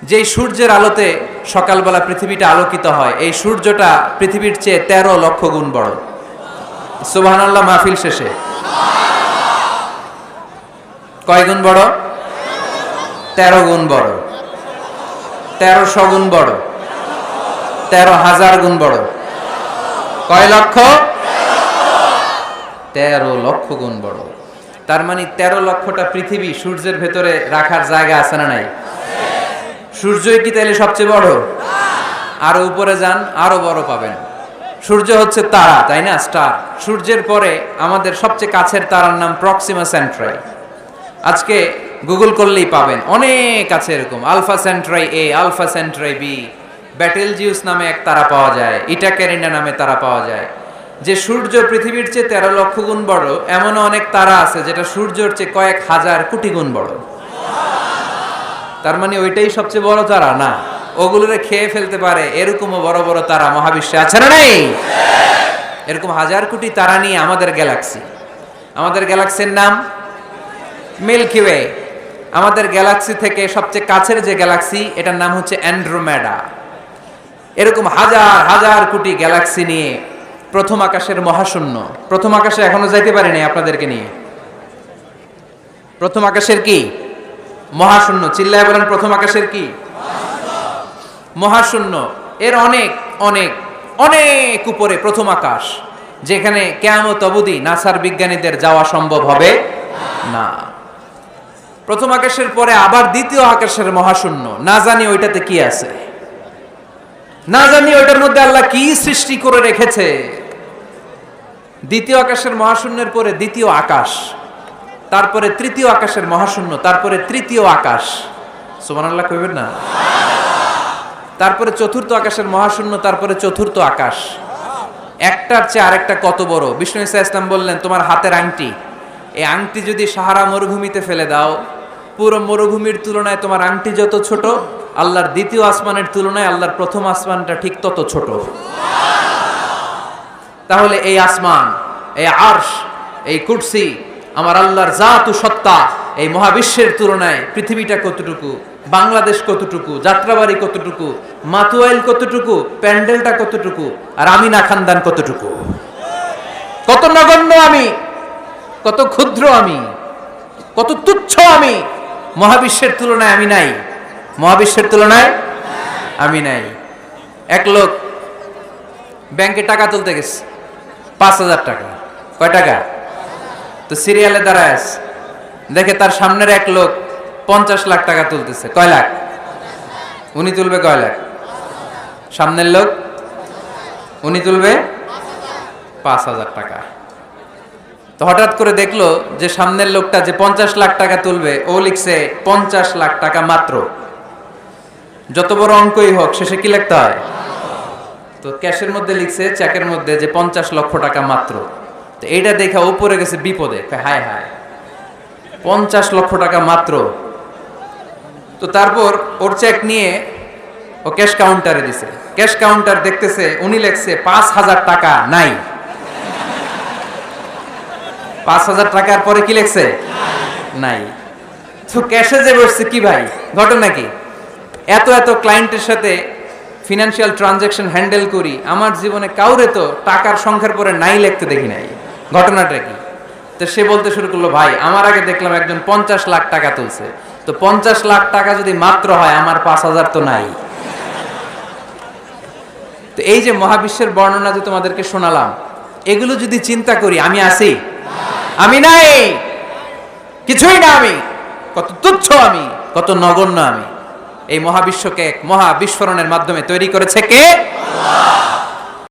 যেই সূর্যের আলোতে সকালবেলা পৃথিবীটা আলোকিত হয়, এই সূর্যটা পৃথিবীর চেয়ে 13 লক্ষ গুণ বড়। সুবহানাল্লাহ মাহফিল শেষে কয় গুণ বড়? 13 গুণ বড়, 1300 গুণ বড়, 13,000 গুণ বড়। কয় লক্ষ? 13 লক্ষ গুণ বড়। তার মানে 13 লক্ষটা পৃথিবী সূর্যের ভেতরে রাখার জায়গা আছে না নাই? সূর্যই কি তাহলে সবচেয়ে বড়? আরো উপরে যান, আরো বড় পাবেন। সূর্য হচ্ছে তারা, তাই না? স্টার। সূর্যের পরে আমাদের সবচেয়ে কাছের তারার নাম প্রক্সিমা সেন্ট্রাই। আজকে গুগল করলেই পাবেন, অনেক আছে এরকম। আলফা সেন্ট্রাই এ, আলফা সেন্ট্রাই বি, ব্যাটেলজিউস নামে এক তারা পাওয়া যায়, ইটা ক্যারিনা নামে তারা পাওয়া যায়। যে সূর্য পৃথিবীর চেয়ে 13 লক্ষ গুণ বড়, এমনও অনেক তারা আছে যেটা সূর্যের চেয়ে কয়েক হাজার কোটি গুণ বড়। তার মানে ওইটাই সবচেয়ে বড় তারা না, ওগুলোরে খেয়ে ফেলতে পারে এরকমও বড় বড় তারা মহাবিশ্বে আছে না নেই? এরকম হাজার কোটি তারা নিয়ে আমাদের গ্যালাক্সি। আমাদের গ্যালাক্সির নাম মিল্কি ওয়ে। আমাদের গ্যালাক্সি থেকে সবচেয়ে কাছের যে গ্যালাক্সি, এটার নাম হচ্ছে অ্যান্ড্রোমেডা। এরকম হাজার হাজার কোটি গ্যালাক্সি নিয়ে প্রথম আকাশের মহাশূন্য। প্রথম আকাশে এখনো যাইতে পারি নাই আপনাদেরকে নিয়ে। প্রথম আকাশের কি? মহাশূন্য। চিল্লায় বলেন, প্রথম আকাশের কি? মহাশূন্য। এর অনেক অনেক অনেক উপরে প্রথম আকাশ, যেখানে কিয়ামত অবধি নাসার বিজ্ঞানীদের যাওয়া সম্ভব হবে না। প্রথম আকাশের পরে আবার দ্বিতীয় আকাশের মহাশূন্য। না জানি ওইটাতে কি আছে, না জানি ওইটার মধ্যে আল্লাহ কি সৃষ্টি করে রেখেছে। দ্বিতীয় আকাশের মহাশূন্যের পরে দ্বিতীয় আকাশ, তারপরে তৃতীয় আকাশের মহাশূন্য, তারপরে তৃতীয় আকাশ। সুবহানাল্লাহ কইবেন না? তারপরে চতুর্থ আকাশের মহাশূন্য, তারপরে চতুর্থ আকাশ। একটার চেয়ে আরেকটা কত বড়। বিষ্ণু ঈসা ইসলাম বললেন, তোমার হাতের আংটি, এই আংটি যদি সাহারা মরুভূমিতে ফেলে দাও, পুরো মরুভূমির তুলনায় তোমার আংটি যত ছোট, আল্লাহর দ্বিতীয় আসমানের তুলনায় আল্লাহর প্রথম আসমানটা ঠিক তত ছোট। তাহলে এই আসমান, এই আরশ, এই কুরসি, আমার আল্লাহর জাত ও সত্তা, এই মহাবিশ্বের তুলনায় পৃথিবীটা কতটুকু, বাংলাদেশ কতটুকু, যাত্রাবাড়ি কতটুকু, মাতুয়াইল কতটুকু, প্যান্ডেলটা কতটুকু, আর আমিনা খানদান কতটুকু। কত নগণ্য আমি, কত ক্ষুদ্র আমি, কত তুচ্ছ আমি। মহাবিশ্বের তুলনায় আমি নাই, মহাবিশ্বের তুলনায় আমি নাই। এক লোক ব্যাংকে টাকা তুলতে গেছে, 5,000 টাকা। কয় টাকা? তো সিরিয়ালে দাঁড়ায় আছে, দেখে তার সামনের এক লোক 50 লাখ টাকা তুলতেছে। কয় লাখ? উনি তুলবে কয় লাখ? সামনের লোক উনি তুলবে 5,000 টাকা। তো হঠাৎ করে দেখলো যে সামনের লোকটা যে 50 লাখ টাকা তুলবে, ও লিখছে 50 লাখ টাকা মাত্র। যত বড় অঙ্কই হোক, শেষে কি লিখতে হয়? তো ক্যাশের মধ্যে লিখছে, চেকের মধ্যে, যে 50 লক্ষ টাকা মাত্র। তো এইটা দেখে উপরে গেছে বিপদে, হায় হায়, 50 লক্ষ টাকা মাত্র। তো তারপর ওর চেক নিয়ে ও ক্যাশ কাউন্টারে দিছে। ক্যাশ কাউন্টার দেখতেছে, উনি লিখছে 5,000 টাকা নাই। 5,000 টাকার পরে কি লিখছে? নাই। তো ক্যাশে যে বসছে, কি ভাই ঘটনা কি? এত এত ক্লায়েন্টের সাথে ফিনান্সিয়াল ট্রানজাকশন হ্যান্ডেল করি, আমার জীবনে কাউরে তো টাকার সংখ্যার পরে নাই লিখতে দেখি নাই, ঘটনাটা কি? তো সে বলতে শুরু করলো, ভাই আমার আগে দেখলাম একজন 50 লাখ টাকা তুলছে, তো 50 লাখ টাকা যদি মাত্র হয়, আমার 5,000 তো নাই। তো এই যে মহাবিশ্বের বর্ণনা যে তোমাদেরকে শোনালাম, এগুলো যদি চিন্তা করি, আমি আছি? আমি নাই, কিছুই না আমি। কত তুচ্ছ আমি, কত নগণ্য আমি। এই মহাবিশ্বকে এক মহা বিস্ফোরণের মাধ্যমে তৈরি করেছে কে? আল্লাহ।